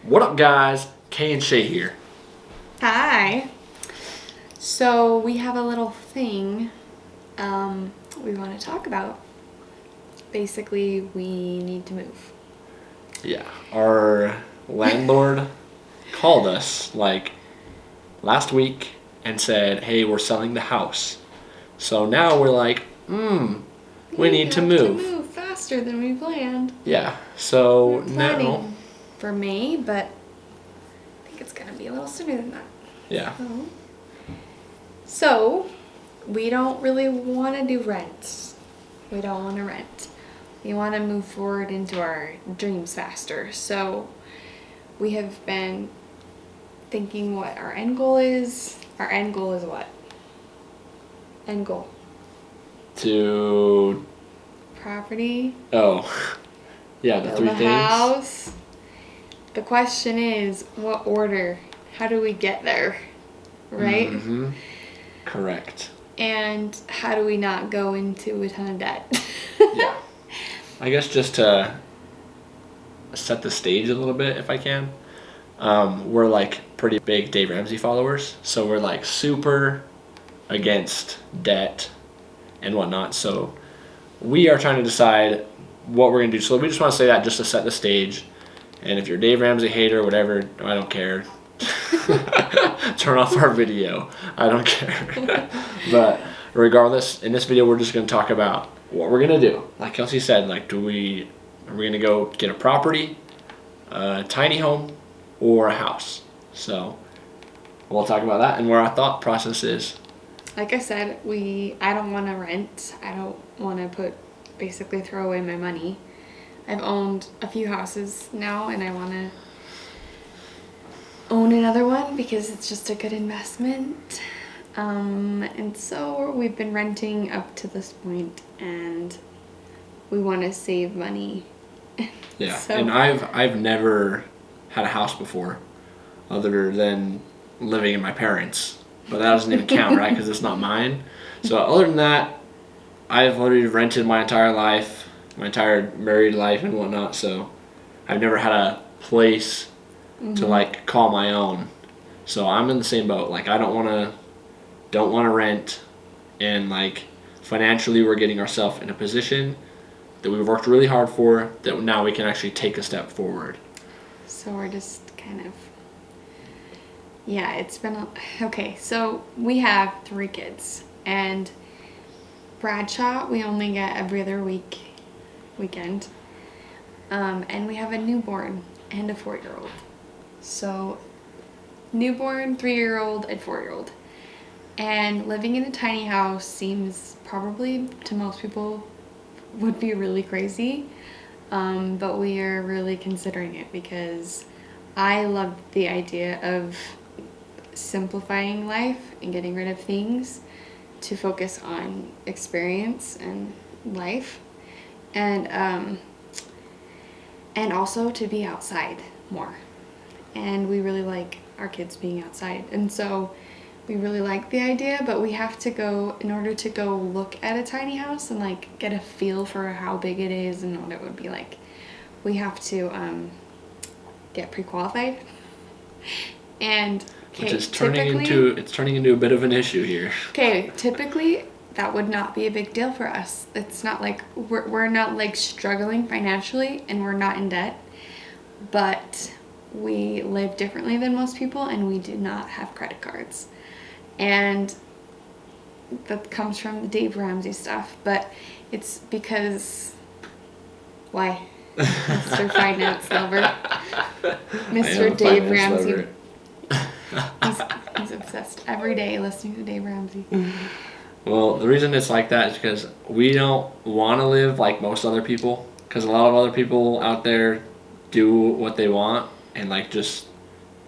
What up, guys? Kay and Shay here. Hi. So we have a little thing we want to talk about. Basically, we need to move. Yeah, our landlord called us like last week and said, hey, we're selling the house. So now we're like, we need to move. We have to move faster than we planned. Yeah, so We're planning now... for May, but I think it's going to be a little sooner than that. Yeah. So we don't really want to do rents. We don't want to rent. We want to move forward into our dreams faster. So we have been thinking what our end goal is. Our end goal is what? End goal. To... Property. Oh. Yeah, the Build three a things. house. The question is, what order? How do we get there? Right? Mm-hmm. Correct. And how do we not go into a ton of debt? Yeah. I guess just to set the stage a little bit, if I can. We're like pretty big Dave Ramsey followers, so we're like super against debt and whatnot. So we are trying to decide what we're gonna do. So we just want to say that just to set the stage. And if you're a Dave Ramsey hater or whatever, I don't care. Turn off our video. I don't care. But regardless, in this video, we're just gonna talk about what we're gonna do. Like Kelsey said, like, are we gonna go get a property, a tiny home, or a house? So we'll talk about that and where our thought process is. Like I said, I don't want to rent. I don't want to basically throw away my money. I've owned a few houses now, and I want to own another one because it's just a good investment. And so we've been renting up to this point, and we want to save money. Yeah, So, and I've never had a house before, other than living in my parents'. But that doesn't even count, right? Because it's not mine. So other than that, I've literally rented my entire life, my entire married life and whatnot. So I've never had a place to like call my own. So I'm in the same boat. Like I don't want to rent, and like financially we're getting ourselves in a position that we've worked really hard for, that now we can actually take a step forward. So we're just kind of, yeah, it's been, okay, so we have 3 kids, and Bradshaw, we only get every other weekend, and we have a newborn and a 4-year-old. So newborn, 3-year-old, and 4-year-old. And living in a tiny house seems probably to most people would be really crazy, but we are really considering it because I love the idea of simplifying life and getting rid of things to focus on experience and life, and also to be outside more. And we really like our kids being outside, and so we really like the idea, but we have to go, in order to go look at a tiny house and like get a feel for how big it is and what it would be like, we have to get pre-qualified. And which is turning into a bit of an issue here. Okay, typically that would not be a big deal for us. It's not like we're not like struggling financially, and we're not in debt, but we live differently than most people, and we do not have credit cards. And that comes from the Dave Ramsey stuff, but it's because, why? Mr. Finance Lover. Mr. Dave Ramsey. He's obsessed every day listening to Dave Ramsey. Well, the reason it's like that is because we don't want to live like most other people, because a lot of other people out there do what they want, and like just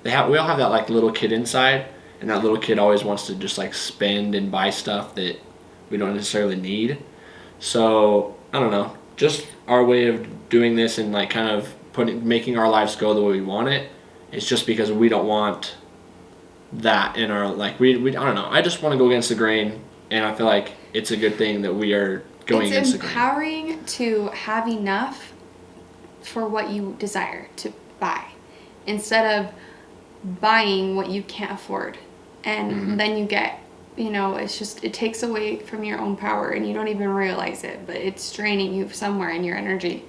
we all have that like little kid inside, and that little kid always wants to just like spend and buy stuff that we don't necessarily need. So I don't know, just our way of doing this and like kind of making our lives go the way we want it. It's just because we don't want that in our, like we I don't know. I just want to go against the grain, and I feel like it's a good thing that we are going against the grain. It's empowering to have enough for what you desire to buy. instead of buying what you can't afford. And then you get, it's just, it takes away from your own power and you don't even realize it, but it's draining you somewhere in your energy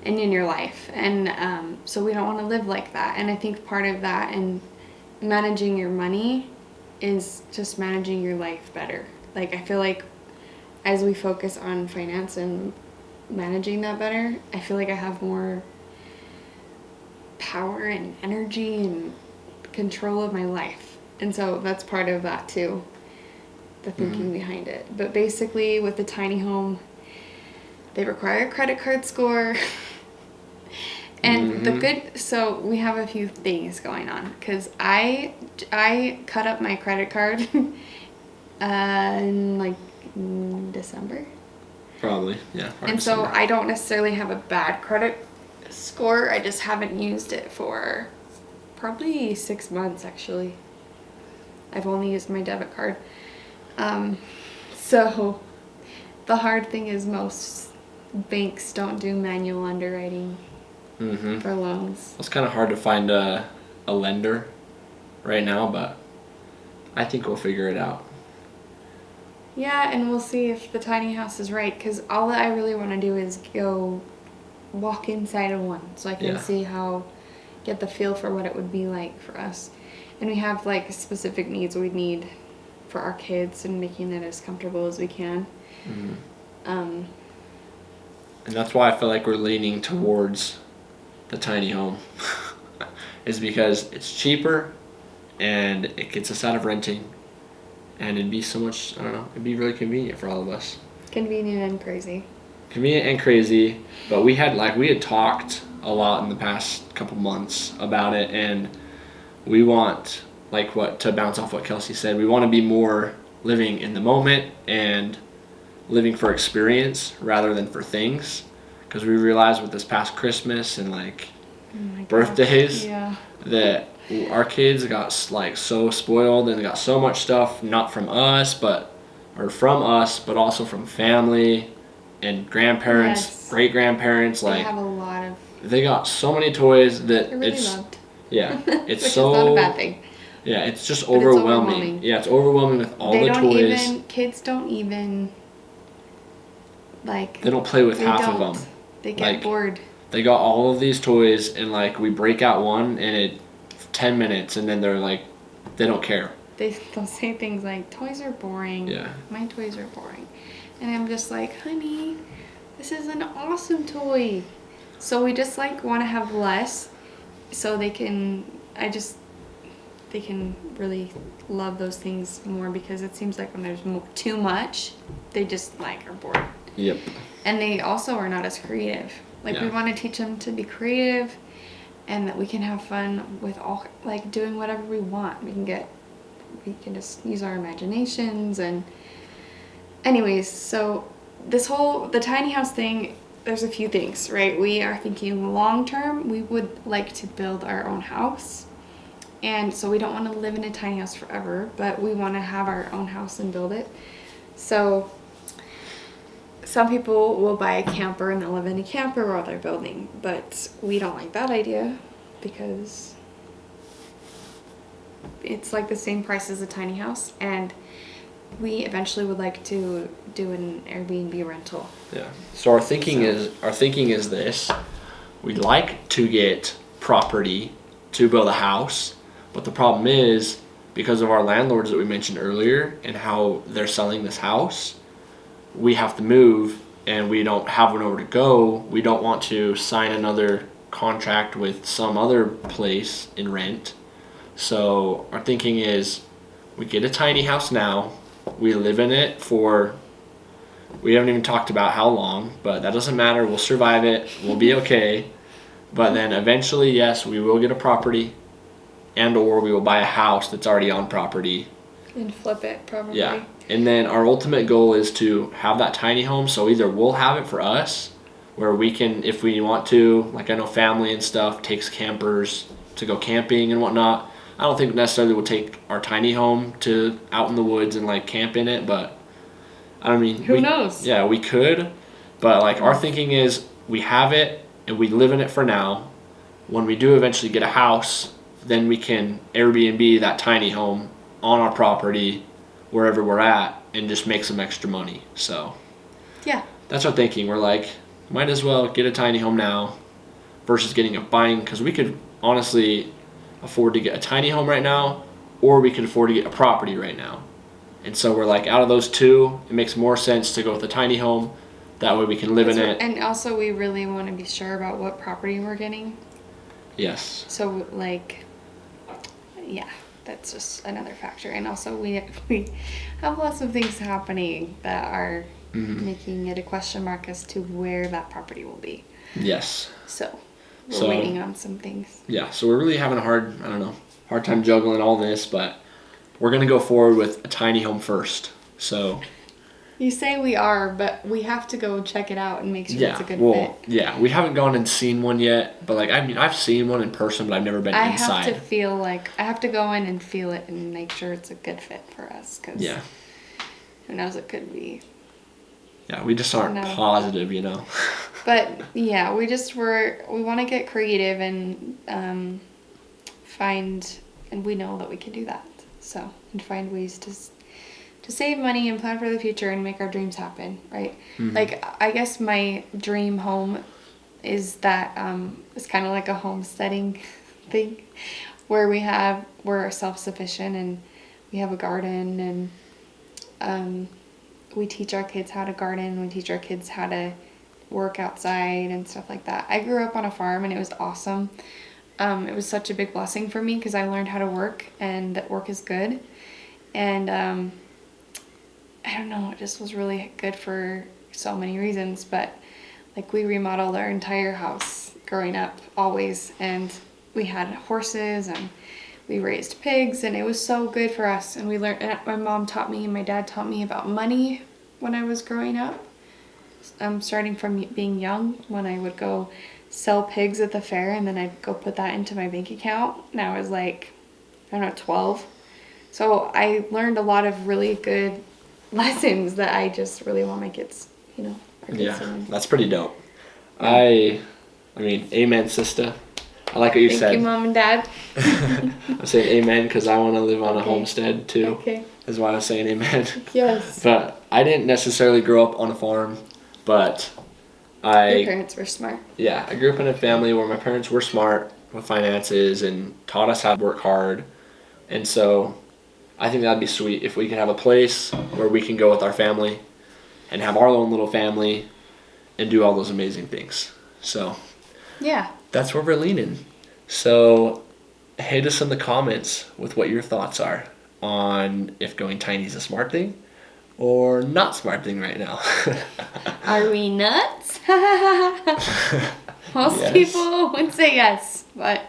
and in your life. And so we don't want to live like that. And I think part of that and managing your money is just managing your life better. Like, I feel like as we focus on finance and managing that better, I feel like I have more power and energy and control of my life. And so that's part of that too, the thinking behind it. But basically with the tiny home, they require a credit card score. And so we have a few things going on, because I cut up my credit card in like December. Probably, yeah. And so I don't necessarily have a bad credit score. I just haven't used it for probably 6 months, actually. I've only used my debit card. So the hard thing is most banks don't do manual underwriting for loans. It's kind of hard to find a lender right now, but I think we'll figure it out. Yeah, and we'll see if the tiny house is right, because all that I really want to do is go walk inside of one so I can see get the feel for what it would be like for us. And we have like specific needs we need for our kids and making it as comfortable as we can. And that's why I feel like we're leaning towards the tiny home is because it's cheaper and it gets us out of renting, and it'd be so much, I don't know, it'd be really convenient for all of us. Convenient and crazy. Convenient and crazy, but we had talked a lot in the past couple months about it, and we want, to bounce off what Kelsey said, we want to be more living in the moment and living for experience rather than for things, because we realized with this past Christmas and birthdays that our kids got so spoiled and got so much stuff, not from us but also from family and grandparents, great grandparents. They have a lot of. They got so many toys that really loved. Yeah, it's which so. is not a bad thing. Yeah, it's just overwhelming. Yeah, it's overwhelming with all the toys. Kids don't even They don't play with half of them. They get bored. They got all of these toys, and we break out one, and it 10 minutes, and then they're they don't care. They'll say things like, "Toys are boring." Yeah. My toys are boring, and I'm just like, honey, this is an awesome toy. So we just want to have less, so they can really love those things more, because it seems like when there's too much, they just are bored. Yep. And they also are not as creative. We want to teach them to be creative, and that we can have fun with all doing whatever we want. We can just use our imaginations. And anyways, so the tiny house thing, there's a few things, right? We are thinking long term. We would like to build our own house, and so we don't want to live in a tiny house forever, but we want to have our own house and build it. So some people will buy a camper and they'll live in a camper while they're building, but we don't like that idea, because it's the same price as a tiny house, and we eventually would like to do an Airbnb rental. Yeah. So our thinking is this: we'd like to get property to build a house, but the problem is, because of our landlords that we mentioned earlier and how they're selling this house, we have to move and we don't have nowhere to go. We don't want to sign another contract with some other place in rent. So our thinking is, we get a tiny house now, we live in it we haven't even talked about how long, but that doesn't matter. We'll survive it. We'll be okay. But then eventually, yes, we will get a property, or we will buy a house that's already on property. And flip it, probably. Yeah. And then our ultimate goal is to have that tiny home. So either we'll have it for us, where we can, if we want to, I know family and stuff takes campers to go camping and whatnot. I don't think necessarily we'll take our tiny home to out in the woods and camp in it, but who knows? Yeah, we could, but our thinking is we have it and we live in it for now. when we do eventually get a house, then we can Airbnb that tiny home on our property wherever we're at and just make some extra money. So Yeah. that's our thinking. We're like, might as well get a tiny home now versus getting a buying, because we could honestly afford to get a tiny home right now, or we could afford to get a property right now. And so we're like, out of those two, it makes more sense to go with a tiny home. That way we can live in it. And also, we really want to be sure about what property we're getting. Yes. So, like, yeah, that's just another factor. And also, we have lots of things happening that are making it a question mark as to where that property will be. Yes. So, we're waiting on some things. Yeah, so we're really having a hard time juggling all this, but we're going to go forward with a tiny home first. So you say we are, but we have to go check it out and make sure it's a good fit. Yeah, we haven't gone and seen one yet, but like, I mean, I've seen one in person, but I've never been inside. I have to go in and feel it and make sure it's a good fit for us, because who knows, it could be. Yeah, we just aren't positive, you know. But yeah, we want to get creative and find, and we know that we can do that. So, and find ways to save money and plan for the future and make our dreams happen, right? Mm-hmm. Like, I guess my dream home is that it's kind of like a homesteading thing, where we're self-sufficient and we have a garden, and we teach our kids how to garden, we teach our kids how to work outside and stuff like that. I grew up on a farm and it was awesome. It was such a big blessing for me because I learned how to work, and that work is good. And I don't know, it just was really good for so many reasons. But like, we remodeled our entire house growing up, always, and we had horses and we raised pigs, and it was so good for us. And we learned, and my mom taught me and my dad taught me about money when I was growing up. Starting from being young, when I would go sell pigs at the fair, and then I'd go put that into my bank account, and I was like, I don't know, 12. So I learned a lot of really good lessons that I just really want my kids, our kids to learn. That's pretty dope. I mean, amen, sister. I like what you said. Thank you, Mom and Dad. I'm saying amen because I want to live on a homestead too. Okay. Is why I was saying amen. Yes. But I didn't necessarily grow up on a farm, but Your parents were smart. Yeah, I grew up in a family where my parents were smart with finances and taught us how to work hard. And so I think that'd be sweet if we could have a place where we can go with our family and have our own little family and do all those amazing things. So yeah, that's where we're leaning. So hit us in the comments with what your thoughts are on if going tiny is a smart thing or not smart thing right now. Are we nuts? Most people would say yes, but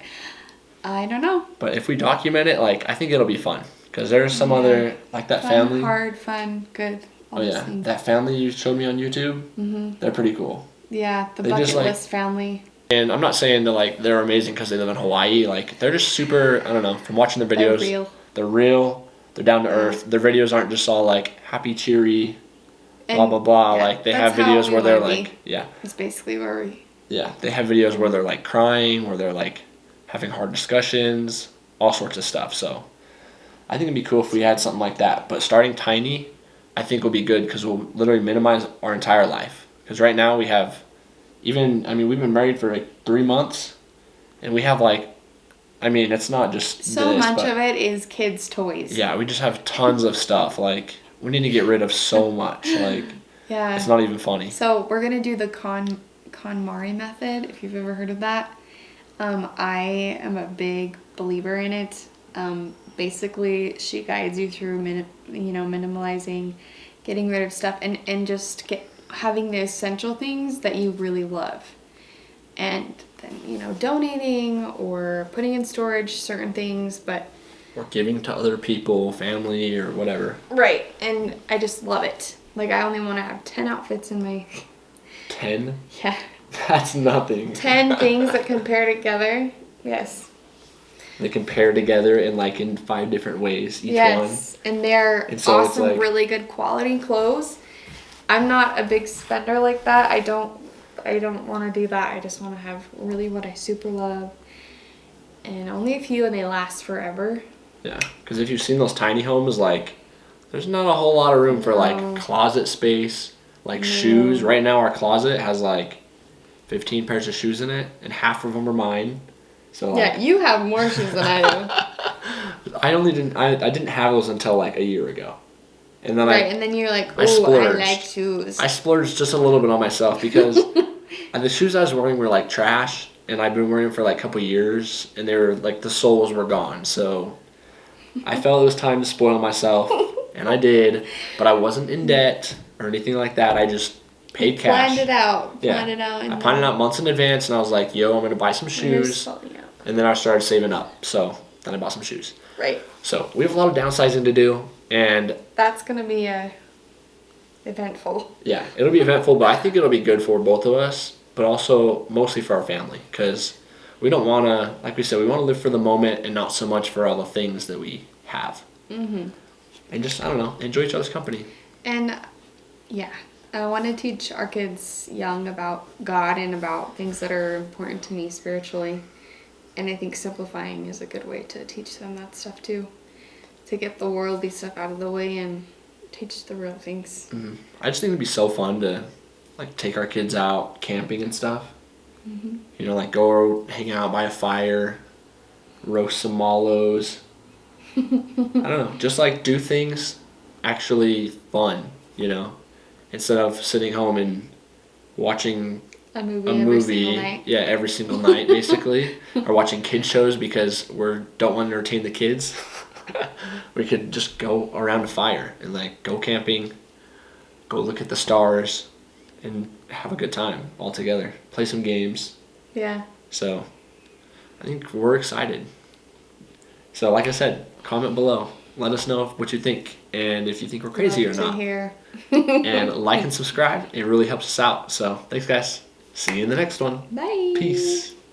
I don't know. But if we document it, I think it'll be fun. Because there's some other, that family. Hard, fun, good. Things. That family you showed me on YouTube, they're pretty cool. Yeah, the bucket list family. And I'm not saying that, they're amazing because they live in Hawaii. They're just super, I don't know, from watching their videos. They're real. They're down to earth. Their videos aren't just all, happy, cheery, blah, blah, blah. Yeah, they have videos where they're, It's basically where we... Yeah, they have videos where they're, crying, where they're, having hard discussions, all sorts of stuff, so... I think it'd be cool if we had something like that. But starting tiny, I think will be good because we'll literally minimize our entire life. Because right now we have, we've been married for 3 months, and we have it's not just so much of it is kids' toys. Yeah, we just have tons of stuff. We need to get rid of so much. Yeah, it's not even funny. So we're gonna do the KonMari method. If you've ever heard of that, I am a big believer in it. Basically, she guides you through minimalizing, getting rid of stuff, and just having the essential things that you really love, and then donating or putting in storage certain things, or giving to other people, family, or whatever. Right, and I just love it. I only want to have 10 outfits in my... 10? Yeah. That's nothing. 10 things that compare together. Yes. They compare together in 5 different ways, each one. Yes, and they're awesome, really good quality clothes. I'm not a big spender like that. I don't want to do that. I just want to have really what I super love. only a few and they last forever. Yeah, because if you've seen those tiny homes, like, there's not a whole lot of room for, like, closet space, like shoes. Right now, our closet has, like, 15 pairs of shoes in it, and half of them are mine. So, like, Yeah, you have more shoes than I do. I didn't have those until, like, a year ago. And then right, and then you're like, I oh, I splurged. like shoes. I splurged just a little bit on myself because the shoes I was wearing were, like, trash, and I've been wearing them for, like, a couple years, and they were, like, the soles were gone. So I felt it was time to spoil myself, and I did, but I wasn't in debt or anything like that. I just paid cash. Planned it out. Yeah. I planned it out months in advance, and I was like, yo, I'm going to buy some shoes. And then I started saving up. So then I bought some shoes. Right. So we have a lot of downsizing to do, and that's going to be eventful. Yeah, it'll be eventful, but I think it'll be good for both of us, but also mostly for our family, because we don't want to, like we said, we want to live for the moment and not so much for all the things that we have. Mm-hmm. And just, I don't know, enjoy each other's company. And, yeah, I want to teach our kids young about God and about things that are important to me spiritually. And I think simplifying is a good way to teach them that stuff, too. To get the worldly stuff out of the way and teach the real things. Mm-hmm. I just think it'd be so fun to, like, take our kids out camping and stuff. Mm-hmm. You know, like, go hang out by a fire, roast some mallows. I don't know, just, like, do things actually fun, you know, instead of sitting home and watching a movie every single night, basically, or watching kid shows because we don't want to entertain the kids. We could just go around a fire and, like, go camping, go look at the stars, and have a good time all together. Play some games. Yeah. So, I think we're excited. So, like I said, comment below. Let us know what you think, and if you think we're crazy or not. And like and subscribe. It really helps us out. So, thanks, guys. See you in the next one. Bye. Peace.